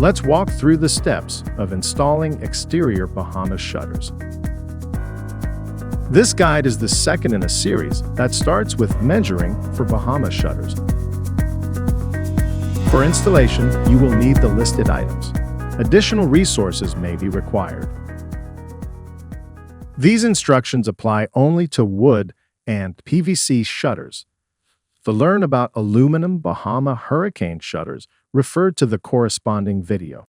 Let's walk through the steps of installing exterior Bahama shutters. This guide is the second in a series that starts with measuring for Bahama shutters. For installation, you will need the listed items. Additional resources may be required. These instructions apply only to wood and PVC shutters. To learn about aluminum Bahama hurricane shutters, refer to the corresponding video.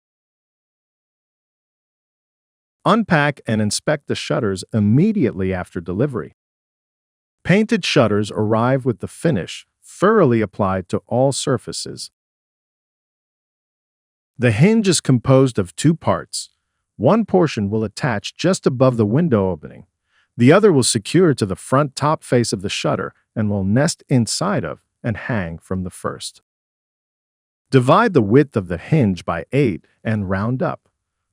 Unpack and inspect the shutters immediately after delivery. Painted shutters arrive with the finish thoroughly applied to all surfaces. The hinge is composed of two parts. One portion will attach just above the window opening. The other will secure to the front top face of the shutter and will nest inside of and hang from the first. Divide the width of the hinge by 8 and round up.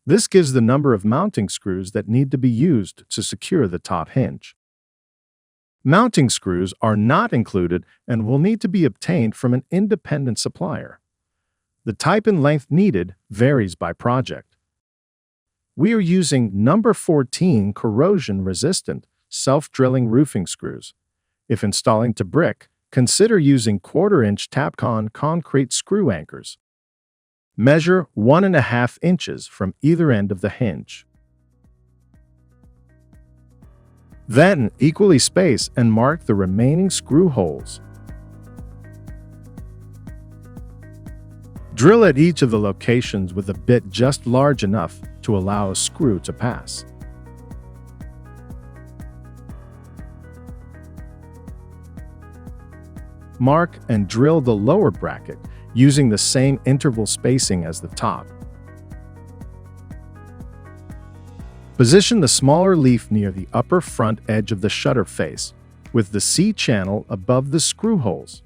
This gives the number of mounting screws that need to be used to secure the top hinge. Mounting screws are not included and will need to be obtained from an independent supplier. The type and length needed varies by project. We are using number 14 corrosion-resistant, self-drilling roofing screws. If installing to brick, consider using 1/4-inch Tapcon concrete screw anchors. Measure 1.5 inches from either end of the hinge. Then, equally space and mark the remaining screw holes. Drill at each of the locations with a bit just large enough to allow a screw to pass. Mark and drill the lower bracket using the same interval spacing as the top. Position the smaller leaf near the upper front edge of the shutter face, with the C-channel above the screw holes.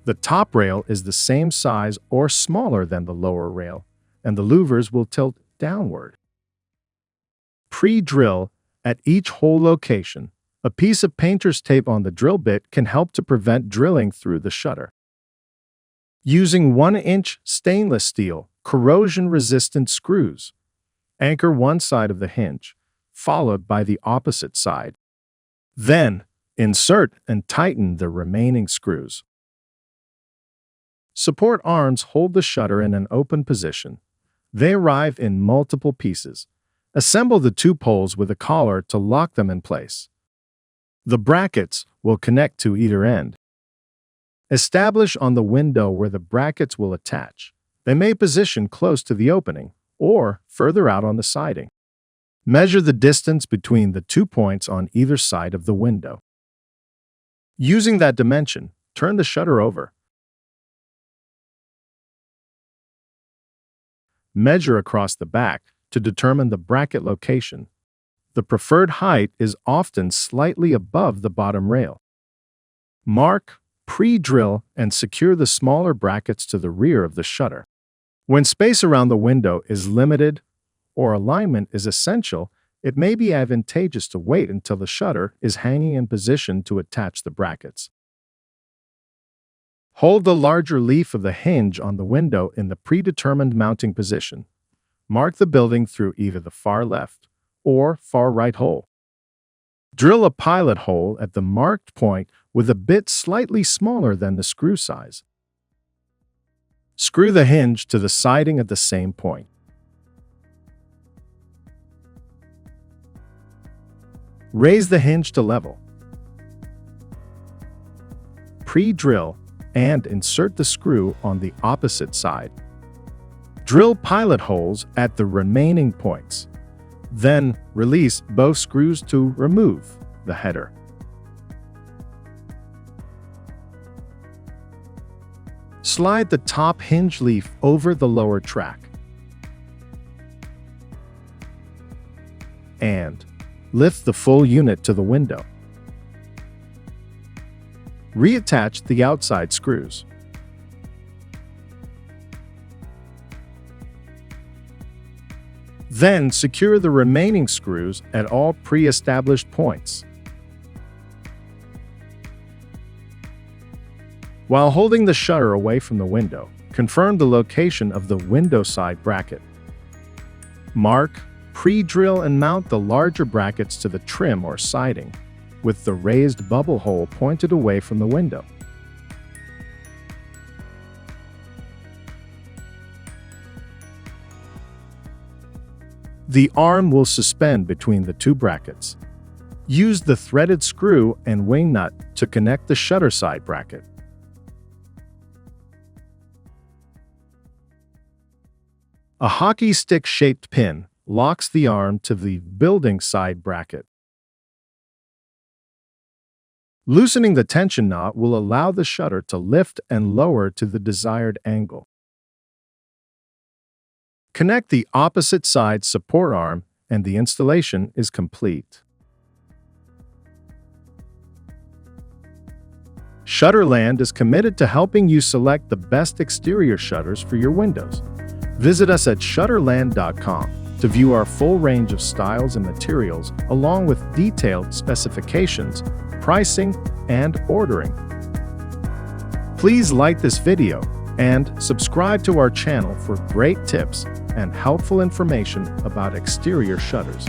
The top rail is the same size or smaller than the lower rail, and the louvers will tilt downward. Pre-drill at each hole location. A piece of painter's tape on the drill bit can help to prevent drilling through the shutter. Using 1-inch stainless steel, corrosion-resistant screws. Anchor one side of the hinge, followed by the opposite side. Then, insert and tighten the remaining screws. Support arms hold the shutter in an open position. They arrive in multiple pieces. Assemble the two poles with a collar to lock them in place. The brackets will connect to either end. Establish on the window where the brackets will attach. They may position close to the opening or further out on the siding. Measure the distance between the 2 points on either side of the window. Using that dimension, turn the shutter over. Measure across the back to determine the bracket location. The preferred height is often slightly above the bottom rail. Mark, pre-drill, and secure the smaller brackets to the rear of the shutter. When space around the window is limited or alignment is essential, it may be advantageous to wait until the shutter is hanging in position to attach the brackets. Hold the larger leaf of the hinge on the window in the predetermined mounting position. Mark the building through either the far left or far right hole. Drill a pilot hole at the marked point with a bit slightly smaller than the screw size. Screw the hinge to the siding at the same point. Raise the hinge to level. Pre-drill and insert the screw on the opposite side. Drill pilot holes at the remaining points. Then release both screws to remove the header. Slide the top hinge leaf over the lower track. And lift the full unit to the window. Reattach the outside screws. Then secure the remaining screws at all pre-established points. While holding the shutter away from the window, confirm the location of the window side bracket. Mark, pre-drill and mount the larger brackets to the trim or siding, with the raised bubble hole pointed away from the window. The arm will suspend between the two brackets. Use the threaded screw and wing nut to connect the shutter side bracket. A hockey stick-shaped pin locks the arm to the building side bracket. Loosening the tension knot will allow the shutter to lift and lower to the desired angle. Connect the opposite side support arm and the installation is complete. ShutterLand is committed to helping you select the best exterior shutters for your windows. Visit us at ShutterLand.com to view our full range of styles and materials, along with detailed specifications, pricing, and ordering. Please like this video and subscribe to our channel for great tips and helpful information about exterior shutters.